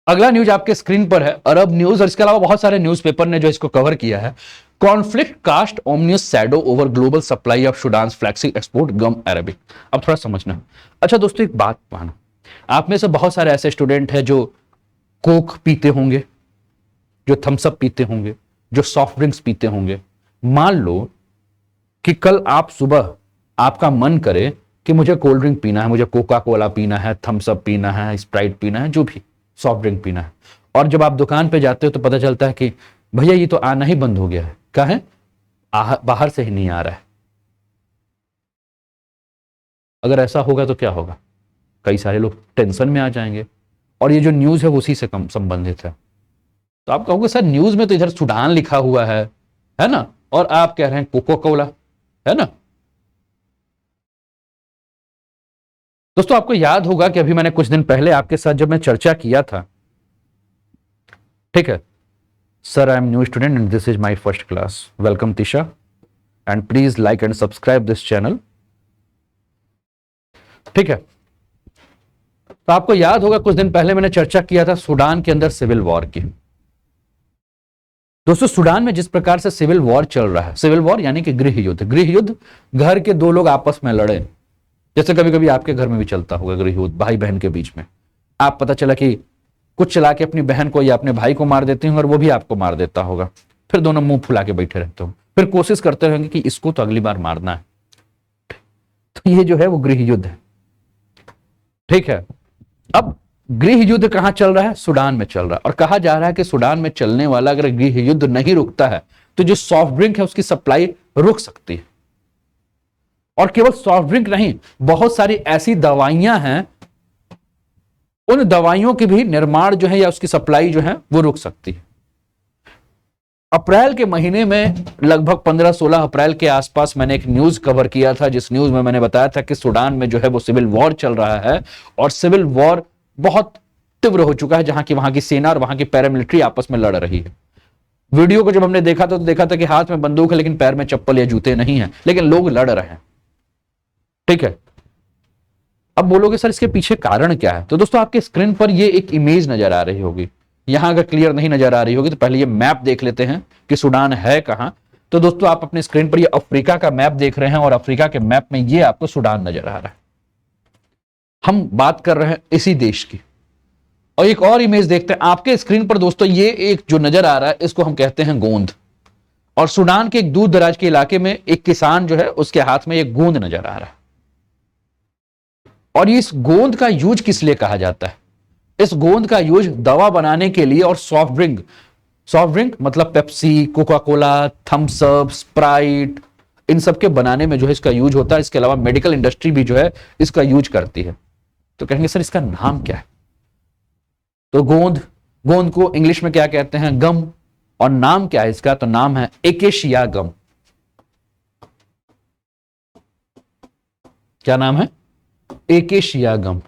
अगला न्यूज आपके स्क्रीन पर है अरब न्यूज, और इसके अलावा बहुत सारे न्यूज़पेपर ने जो इसको कवर किया है। Conflict cast ominous shadow over global supply of Sudan flagship export gum arabic. अब थोड़ा समझना। अच्छा दोस्तों, एक बात मानो, आप में से बहुत सारे ऐसे स्टूडेंट हैं जो कोक पीते होंगे, जो थम्सअप पीते होंगे, जो सॉफ्ट ड्रिंक्स पीते होंगे। मान लो कि कल आप सुबह आपका मन करे कि मुझे कोल्ड ड्रिंक पीना है, मुझे कोका कोला पीना है, थम्सअप पीना है, स्प्राइट पीना है, जो भी सॉफ्ट ड्रिंक पीना है, और जब आप दुकान पे जाते हो तो पता चलता है कि भैया ये तो आना ही बंद हो गया है। क्या है? बाहर से ही नहीं आ रहा है। अगर ऐसा होगा तो क्या होगा? कई सारे लोग टेंशन में आ जाएंगे, और ये जो न्यूज है वो उसी से कम संबंधित है। तो आप कहोगे सर न्यूज में तो इधर सूडान लिखा हुआ है ना, और आप कह रहे हैं कोको कोला, है ना। दोस्तों आपको याद होगा कि अभी मैंने कुछ दिन पहले आपके साथ जब मैं चर्चा किया था, ठीक है, sir I am new student and this is my first class, welcome Tisha, and please like and subscribe this channel. ठीक है, तो आपको याद होगा कुछ दिन पहले मैंने चर्चा किया था सूडान के अंदर सिविल वॉर की। दोस्तों सूडान में जिस प्रकार से सिविल वॉर चल रहा है, सिविल वॉर यानी कि गृह युद्ध, गृह युद्ध घर के दो लोग आपस में लड़े, जैसे कभी कभी आपके घर में भी चलता होगा गृह युद्ध भाई बहन के बीच में। आप पता चला कि कुछ चला के अपनी बहन को या अपने भाई को मार देते होंगे और वो भी आपको मार देता होगा, फिर दोनों मुंह फुला के बैठे रहते हो, फिर कोशिश करते होंगे कि इसको तो अगली बार मारना है। तो ये जो है वो गृह युद्ध है। ठीक है, अब गृह युद्ध कहां चल रहा है? सूडान में चल रहा है, और कहा जा रहा है कि सूडान में चलने वाला अगर गृह युद्ध नहीं रुकता है तो जो सॉफ्ट ड्रिंक है उसकी सप्लाई रुक सकती है। और केवल सॉफ्ट ड्रिंक नहीं, बहुत सारी ऐसी दवाइयां हैं, उन दवाइयों की भी निर्माण जो है या उसकी सप्लाई जो है वो रुक सकती है। अप्रैल के महीने में लगभग 15-16 अप्रैल के आसपास मैंने एक न्यूज कवर किया था, जिस न्यूज में मैंने बताया था कि सूडान में जो है वो सिविल वॉर चल रहा है, और सिविल वॉर बहुत तीव्र हो चुका है, जहां की वहां की सेना और वहां की पैरामिलिट्री आपस में लड़ रही है। वीडियो को जब हमने देखा तो देखा था कि हाथ में बंदूक है लेकिन पैर में चप्पल या जूते नहीं है, लेकिन लोग लड़ रहे हैं। ठीक है, अब बोलोगे सर इसके पीछे कारण क्या है? तो दोस्तों आपके स्क्रीन पर ये एक इमेज नजर आ रही होगी। यहां अगर क्लियर नहीं नजर आ रही होगी तो पहले ये मैप देख लेते हैं कि सूडान है कहां। तो दोस्तों आप अपने स्क्रीन पर ये अफ्रीका का मैप देख रहे हैं, और अफ्रीका के मैप में ये आपको सूडान नजर आ रहा है। हम बात कर रहे हैं इसी देश की। और एक और इमेज देखते हैं आपके स्क्रीन पर दोस्तों, ये एक जो नजर आ रहा है इसको हम कहते हैं गोंद। और सूडान के एक दूर दराज के इलाके में एक किसान जो है उसके हाथ में एक गोंद नजर आ रहा है। और इस गोंद का यूज किस लिए कहा जाता है? इस गोंद का यूज दवा बनाने के लिए, और सॉफ्ट ड्रिंक मतलब Pepsi, Coca Cola, Thums Up, Sprite, इन सब के बनाने में जो है इसका यूज होता है। इसके अलावा मेडिकल इंडस्ट्री भी जो है इसका यूज करती है। तो कहेंगे सर इसका नाम क्या है? तो गोंद को इंग्लिश में क्या कहते हैं? गम। और नाम क्या है इसका? तो नाम है एकेशिया गम। क्या नाम है? एकेशिया गम।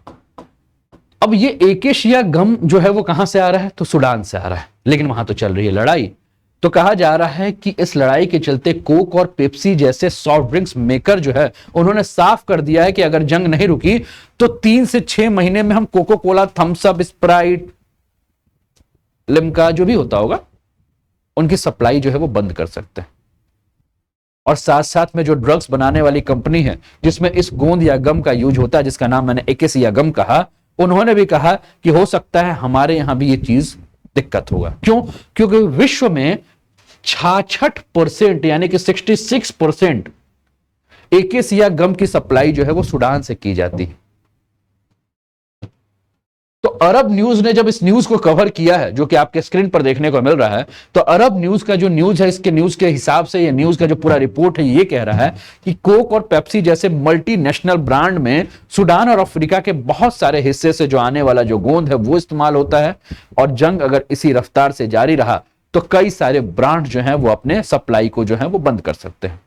अब ये एकेशिया गम जो है वो कहां से आ रहा है? तो सूडान से आ रहा है, लेकिन वहां तो चल रही है लड़ाई। तो कहा जा रहा है कि इस लड़ाई के चलते कोक और पेप्सी जैसे सॉफ्ट ड्रिंक्स मेकर जो है उन्होंने साफ कर दिया है कि अगर जंग नहीं रुकी तो 3 से 6 महीने में हम Coca Cola, Thums Up, Sprite, Limca जो भी होता होगा उनकी सप्लाई जो है वो बंद कर सकते हैं। और साथ साथ में जो ड्रग्स बनाने वाली कंपनी है जिसमें इस गोंद या गम का यूज होता है, जिसका नाम मैंने एकेशिया गम कहा, उन्होंने भी कहा कि हो सकता है हमारे यहां भी ये चीज दिक्कत होगा। क्यों? क्योंकि विश्व में 66% यानी कि 66% एकेशिया गम की सप्लाई जो है वो सूडान से की जाती है। तो अरब न्यूज ने जब इस न्यूज को कवर किया है, जो कि आपके स्क्रीन पर देखने को मिल रहा है, तो अरब न्यूज का जो न्यूज है, इसके न्यूज के हिसाब से ये न्यूज का जो पूरा रिपोर्ट है ये कह रहा है कि कोक और पेप्सी जैसे मल्टीनेशनल ब्रांड में सूडान और अफ्रीका के बहुत सारे हिस्से से जो आने वाला जो गोंद है वो इस्तेमाल होता है। और जंग अगर इसी रफ्तार से जारी रहा तो कई सारे ब्रांड जो हैं वो अपने सप्लाई को जो है वो बंद कर सकते हैं।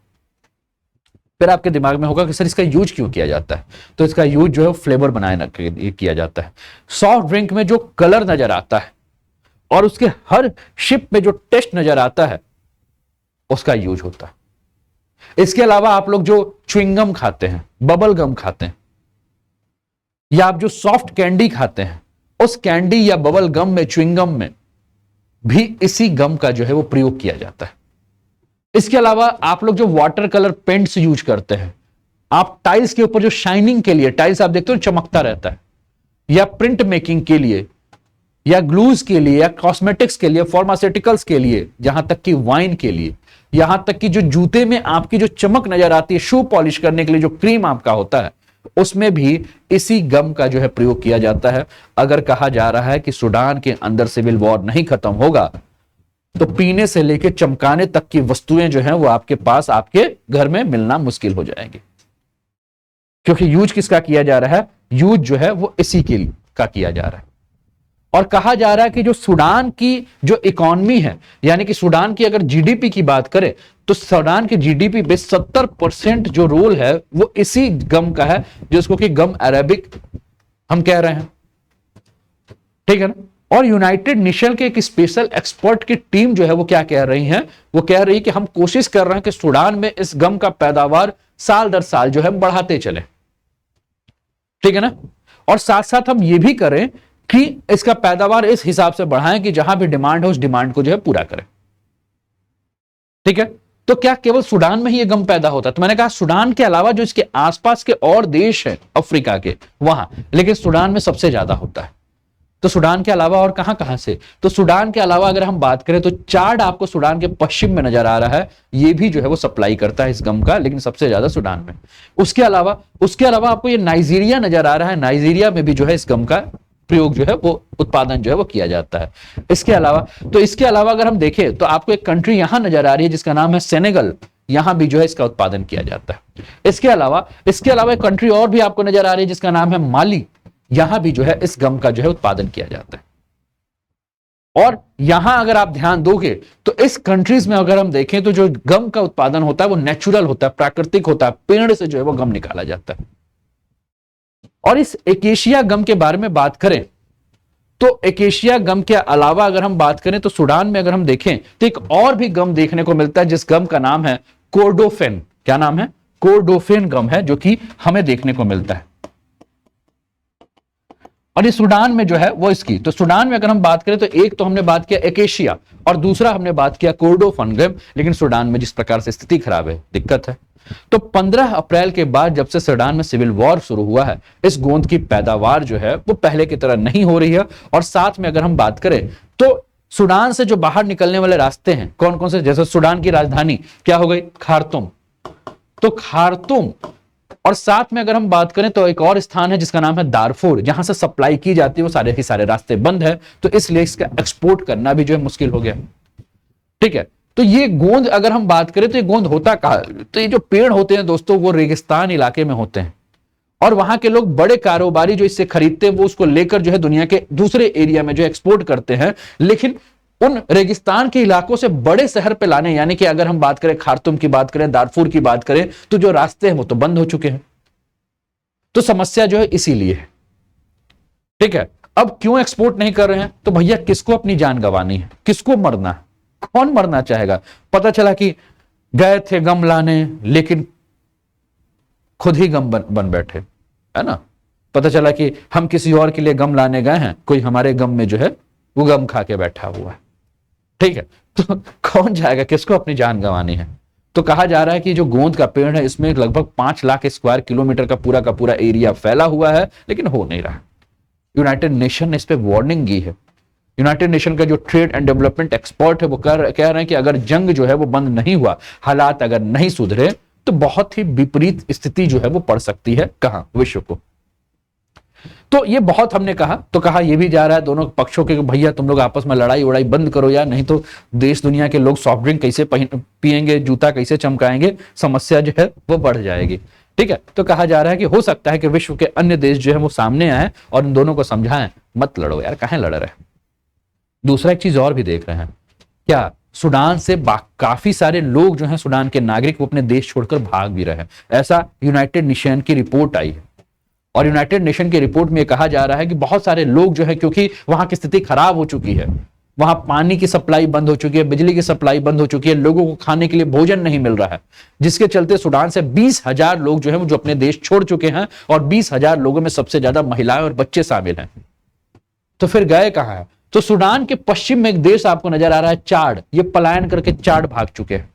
फिर आपके दिमाग में होगा कि सर इसका यूज क्यों किया जाता है? तो इसका यूज जो है फ्लेवर बनाने के लिए किया जाता है। सॉफ्ट ड्रिंक में जो कलर नजर आता है और उसके हर शिप में जो टेस्ट नजर आता है उसका यूज होता है। इसके अलावा आप लोग जो च्युइंगम खाते हैं, बबल गम खाते हैं, या आप जो सॉफ्ट कैंडी खाते हैं, उस कैंडी या बबल गम में, च्युइंगम में भी इसी गम का जो है वो प्रयोग किया जाता है। इसके अलावा आप लोग जो वाटर कलर पेंट्स यूज करते हैं, आप टाइल्स के ऊपर जो शाइनिंग के लिए, टाइल्स आप देखते हो चमकता रहता है, या प्रिंट मेकिंग के लिए, या ग्लूज के लिए, या कॉस्मेटिक्स के लिए, फार्मास्यूटिकल्स के लिए, जहां तक कि वाइन के लिए, यहां तक कि जो जूते में आपकी जो चमक नजर आती है, शू पॉलिश करने के लिए जो क्रीम आपका होता है, उसमें भी इसी गम का जो है प्रयोग किया जाता है। अगर कहा जा रहा है कि सूडान के अंदर सिविल वॉर नहीं खत्म होगा तो पीने से लेकर चमकाने तक की वस्तुएं जो हैं वो आपके पास, आपके घर में मिलना मुश्किल हो जाएंगे, क्योंकि यूज किसका किया जा रहा है? यूज जो है वो इसी के लिए का किया जा रहा है। और कहा जा रहा है कि जो सूडान की जो इकोनॉमी है, यानी कि सूडान की अगर जीडीपी की बात करें तो सूडान की जीडीपी में 70% जो रोल है वो इसी गम का है, जिसको कि गम अरेबिक हम कह रहे हैं, ठीक है ना। और यूनाइटेड नेशन के एक स्पेशल एक्सपर्ट की टीम जो है वो क्या कह रही है? वो कह रही है कि हम कोशिश कर रहे हैं कि सूडान में इस गम का पैदावार साल दर साल जो है बढ़ाते चले, ठीक है ना। और साथ साथ हम ये भी करें कि इसका पैदावार इस हिसाब से बढ़ाएं कि जहां भी डिमांड है उस डिमांड को जो है पूरा करें, ठीक है। तो क्या केवल सूडान में ही ये गम पैदा होता है? तो मैंने कहा सूडान के अलावा जो इसके आसपास के और देश हैं अफ्रीका के, वहां, लेकिन सूडान में सबसे ज्यादा होता है। तो सूडान के अलावा और कहां कहां से? तो सूडान के अलावा अगर हम बात करें तो चाड आपको सूडान के पश्चिम में नजर आ रहा है, ये भी जो है वो सप्लाई करता है इस गम का, लेकिन सबसे ज्यादा सूडान में। उसके अलावा आपको ये नाइजीरिया नजर आ रहा है, नाइजीरिया में भी जो है इस गम का प्रयोग जो है वो उत्पादन जो है वो किया जाता है। इसके अलावा अगर हम देखें तो आपको एक कंट्री यहां नजर आ रही है जिसका नाम है सेनेगल, यहां भी जो है इसका उत्पादन किया जाता है। इसके अलावा एक कंट्री और भी आपको नजर आ रही है जिसका नाम है माली, यहां भी जो है इस गम का जो है उत्पादन किया जाता है। और यहां अगर आप ध्यान दोगे तो इस कंट्रीज में अगर हम देखें तो जो गम का उत्पादन होता है वो नेचुरल होता है, प्राकृतिक होता है, पेड़ से जो है वो गम निकाला जाता है। और इस एकेशिया गम के बारे में बात करें तो एकेशिया गम के अलावा अगर हम बात करें तो सूडान में अगर हम देखें तो एक और भी गम देखने को मिलता है जिस गम का नाम है कोर्डोफेन। क्या नाम है? कोर्डोफेन गम है, जो कि हमें देखने को मिलता है। और इस सूडान में जो है वो इसकी, तो सूडान में अगर हम बात करें तो एक तो हमने बात किया एकेशिया और दूसरा हमने बात किया कोर्डोफेन गम, लेकिन सूडान में जिस प्रकार से स्थिति खराब है, दिक्कत है। तो 15 अप्रैल के बाद जब से सूडान में सिविल वॉर शुरू हुआ है, इस गोंद की पैदावार जो है वो पहले की तरह नहीं हो रही है। और साथ में अगर हम बात करें तो सूडान से जो बाहर निकलने वाले रास्ते हैं कौन कौन से, जैसे सूडान की राजधानी क्या हो गई? खार्तूम। तो खार्तूम, और साथ में अगर हम बात करें तो एक और स्थान है जिसका नाम है दारफूर, जहां से सप्लाई की जाती है वो सारे के सारे रास्ते बंद है, तो इसलिए इसका एक्सपोर्ट करना भी जो है मुश्किल हो गया, ठीक है। तो ये गोंद अगर हम बात करें तो ये गोंद होता कहां? तो ये जो पेड़ होते हैं दोस्तों वो रेगिस्तान इलाके में होते हैं, और वहां के लोग बड़े कारोबारी जो इससे खरीदते हैं वो उसको लेकर जो है दुनिया के दूसरे एरिया में जो एक्सपोर्ट करते हैं। लेकिन उन रेगिस्तान के इलाकों से बड़े शहर पे लाने, यानी कि अगर हम बात करें खार्तूम की बात करें, दारफूर की बात करें, तो जो रास्ते हैं वो तो बंद हो चुके हैं। तो समस्या जो है इसीलिए है, ठीक है। अब क्यों एक्सपोर्ट नहीं कर रहे हैं? तो भैया किसको अपनी जान गंवानी है, किसको मरना है, कौन मरना चाहेगा? पता चला कि गए थे गम लाने लेकिन खुद ही गम बन बैठे, है ना। पता चला कि हम किसी और के लिए गम लाने गए हैं, कोई हमारे गम में जो है वो गम खा के बैठा हुआ है, ठीक है। तो कौन जाएगा, किसको अपनी जान गंवानी है? तो कहा जा रहा है कि जो गोंद का पेड़ है इसमें लगभग 5 लाख स्क्वायर किलोमीटर का पूरा एरिया फैला हुआ है, लेकिन हो नहीं रहा। यूनाइटेड नेशन ने इस पे वार्निंग की है। यूनाइटेड नेशन का जो ट्रेड एंड डेवलपमेंट एक्सपर्ट है वो कह रहे हैं कि अगर जंग जो है वो बंद नहीं हुआ, हालात अगर नहीं सुधरे, तो बहुत ही विपरीत स्थिति जो है वो पड़ सकती है कहां? विश्व को। तो ये बहुत हमने कहा, तो कहा ये भी जा रहा है दोनों पक्षों के, भैया तुम लोग आपस में लड़ाई उड़ाई बंद करो यार, नहीं तो देश दुनिया के लोग सॉफ्ट ड्रिंक कैसे पिएंगे, जूता कैसे चमकाएंगे, समस्या जो है वो बढ़ जाएगी, ठीक है। तो कहा जा रहा है कि हो सकता है कि विश्व के अन्य देश जो है वो सामने आए और इन दोनों को समझाएं, मत लड़ो यार, काहे लड़ रहे हैं। दूसरा एक चीज और भी देख रहे हैं, क्या सूडान से काफी सारे लोग जो हैं, सूडान के नागरिक, वो अपने देश छोड़कर भाग भी रहे हैं, ऐसा यूनाइटेड नेशन की रिपोर्ट आई है। और यूनाइटेड नेशन की रिपोर्ट में कहा जा रहा है कि बहुत सारे लोग जो है, क्योंकि वहां की स्थिति खराब हो चुकी है, वहां पानी की सप्लाई बंद हो चुकी है, बिजली की सप्लाई बंद हो चुकी है, लोगों को खाने के लिए भोजन नहीं मिल रहा है, जिसके चलते सूडान से 20,000 लोग जो है जो अपने देश छोड़ चुके हैं, और 20,000 लोगों में सबसे ज्यादा महिलाएं और बच्चे शामिल हैं। तो फिर गए कहां है? तो सूडान के पश्चिम में एक देश आपको नजर आ रहा है चाड, ये पलायन करके चाड भाग चुके हैं,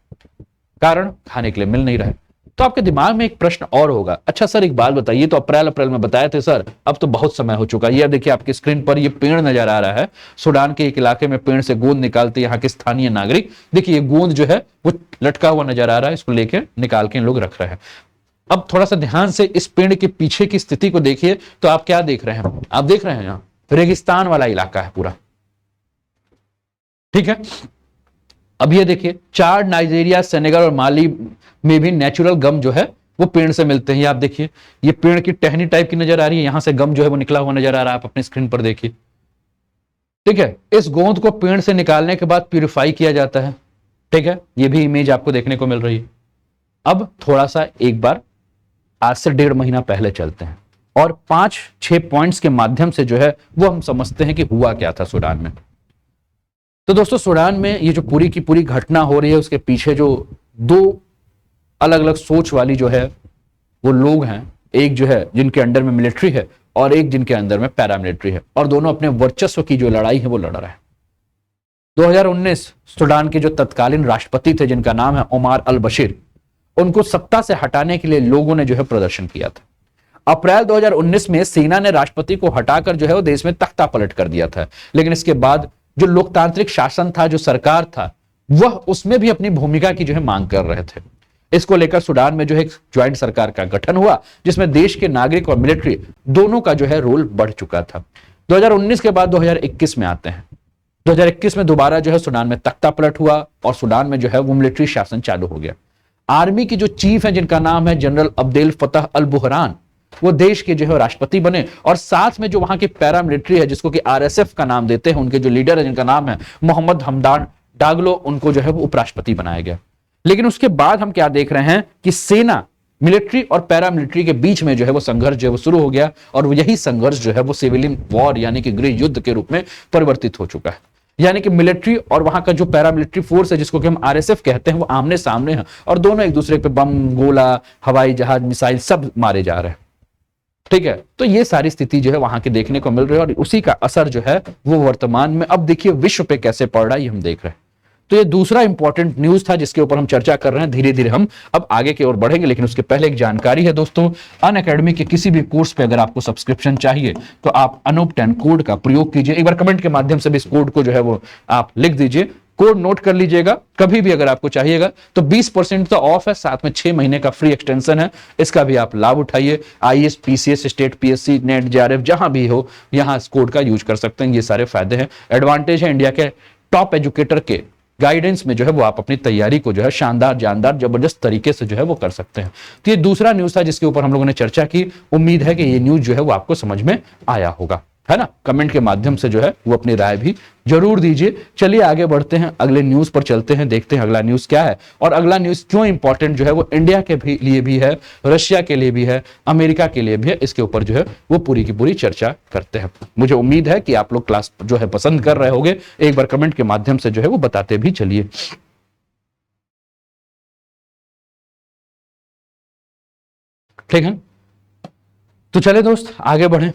कारण खाने के लिए मिल नहीं रहे। तो आपके दिमाग में एक प्रश्न और होगा, अच्छा सर एक बात बताइए, तो अप्रैल में बताए थे सर, अब तो बहुत समय हो चुका है। ये देखिए आपकी स्क्रीन पर ये पेड़ नजर आ रहा है, सूडान के एक इलाके में पेड़ से गोंद निकालते यहाँ के स्थानीय नागरिक। देखिए ये गोंद जो है वो लटका हुआ नजर आ रहा है, इसको लेकर निकाल के लोग रख रहे हैं। अब थोड़ा सा ध्यान से इस पेड़ के पीछे की स्थिति को देखिए, तो आप क्या देख रहे हैं? आप देख रहे हैं यहाँ रेगिस्तान वाला इलाका है पूरा, ठीक है। अब ये देखिए चाड, नाइजीरिया, सेनेगल और माली में भी नेचुरल गम जो है वो पेड़ से मिलते हैं। आप देखिए ये पेड़ की टहनी टाइप की नजर आ रही है, यहां से गम जो है वो निकला हुआ नजर आ रहा है, आप अपनी स्क्रीन पर देखिए, ठीक है। इस गोंद को पेड़ से निकालने के बाद प्यूरिफाई किया जाता है, ठीक है। ये भी इमेज आपको देखने को मिल रही है। अब थोड़ा सा एक बार आज से 1.5 महीना पहले चलते हैं और 5-6 पॉइंट्स के माध्यम से जो है वो हम समझते हैं कि हुआ क्या था सूडान में। तो दोस्तों सूडान में ये जो पूरी की पूरी घटना हो रही है, उसके पीछे जो दो अलग अलग सोच वाली जो है वो लोग हैं, एक जो है जिनके अंडर में मिलिट्री है और एक जिनके अंदर में पैरामिलिट्री है, और दोनों अपने वर्चस्व की जो लड़ाई है वो लड़ रहे हैं। 2019 सूडान के जो तत्कालीन राष्ट्रपति थे जिनका नाम है ओमार अल बशीर, उनको सत्ता से हटाने के लिए लोगों ने जो है प्रदर्शन किया था। अप्रैल 2019 में सेना ने राष्ट्रपति को हटाकर जो है वो देश में तख्ता पलट कर दिया था, लेकिन इसके बाद जो लोकतांत्रिक शासन था, जो सरकार था, वह उसमें भी अपनी भूमिका की जो है मांग कर रहे थे। इसको लेकर सूडान में जो है एक ज्वाइंट सरकार का गठन हुआ, जिसमें देश के नागरिक और मिलिट्री दोनों का जो है रोल बढ़ चुका था। 2019 के बाद 2021 में आते हैं। 2021 में दोबारा जो है सूडान में तख्ता पलट हुआ और सूडान में जो है वो मिलिट्री शासन चालू हो गया। आर्मी की जो चीफ है जिनका नाम है जनरल अब्देल फतह अल बुहरान, वो देश के जो है राष्ट्रपति बने, और साथ में जो वहां की पैरामिलिट्री है जिसको कि आरएसएफ का नाम देते हैं, उनके जो लीडर है जिनका नाम है मोहम्मद हमदान डागलो, उनको जो है वो उपराष्ट्रपति बनाया गया। लेकिन उसके बाद हम क्या देख रहे हैं कि सेना, मिलिट्री और पैरामिलिट्री के बीच में जो है वो संघर्ष जो है वो शुरू हो गया, और यही संघर्ष जो है वो सिविलियन वॉर यानी कि गृह युद्ध के रूप में परिवर्तित हो चुका है। यानी कि मिलिट्री और वहां का जो पैरामिलिट्री फोर्स है जिसको कि हम आरएसएफ कहते हैं, वो आमने सामने हैं और दोनों एक दूसरे पे बम, गोला, हवाई जहाज, मिसाइल सब मारे जा रहे हैं, ठीक है। तो ये सारी स्थिति जो है वहां के देखने को मिल रही है, और उसी का असर जो है वो वर्तमान में अब देखिए विश्व पे कैसे पड़ रहा है, ये हम देख रहे हैं। तो ये दूसरा इंपॉर्टेंट न्यूज था जिसके ऊपर हम चर्चा कर रहे हैं। धीरे धीरे हम अब आगे की ओर बढ़ेंगे, लेकिन उसके पहले एक जानकारी है दोस्तों, अनअकैडमी के किसी भी कोर्स पे अगर आपको सब्सक्रिप्शन चाहिए तो आप अनूप 10 कोड का प्रयोग कीजिए। एक बार कमेंट के माध्यम से भी इस कोड को जो है वो आप लिख दीजिए, कोड नोट कर लीजिएगा, कभी भी अगर आपको चाहिएगा तो 20% तो ऑफ है, साथ में 6 महीने का फ्री एक्सटेंशन है, इसका भी आप लाभ उठाइए। IAS, PCS, state PSC, net, JRF जहां भी हो यहां इस कोड का यूज कर सकते हैं। ये सारे फायदे हैं, एडवांटेज है इंडिया के टॉप एजुकेटर के गाइडेंस में जो है वो आप अपनी तैयारी को जो है शानदार, जानदार, जबरदस्त तरीके से जो है वो कर सकते हैं। तो ये दूसरा न्यूज था जिसके ऊपर हम लोगों ने चर्चा की। उम्मीद है कि ये न्यूज जो है वो आपको समझ में आया होगा, है ना। कमेंट के माध्यम से जो है वो अपनी राय भी जरूर दीजिए। चलिए आगे बढ़ते हैं, अगले न्यूज पर चलते हैं, देखते हैं अगला न्यूज क्या है, और अगला न्यूज क्यों इंपॉर्टेंट जो है वो इंडिया के भी लिए भी है, रशिया के लिए भी है, अमेरिका के लिए भी है। इसके ऊपर जो है वो पूरी की पूरी चर्चा करते हैं। मुझे उम्मीद है कि आप लोग क्लास जो है पसंद कर रहे होंगे, एक बार कमेंट के माध्यम से जो है वो बताते भी चलिए। ठीक है, तो चले दोस्त आगे बढ़े।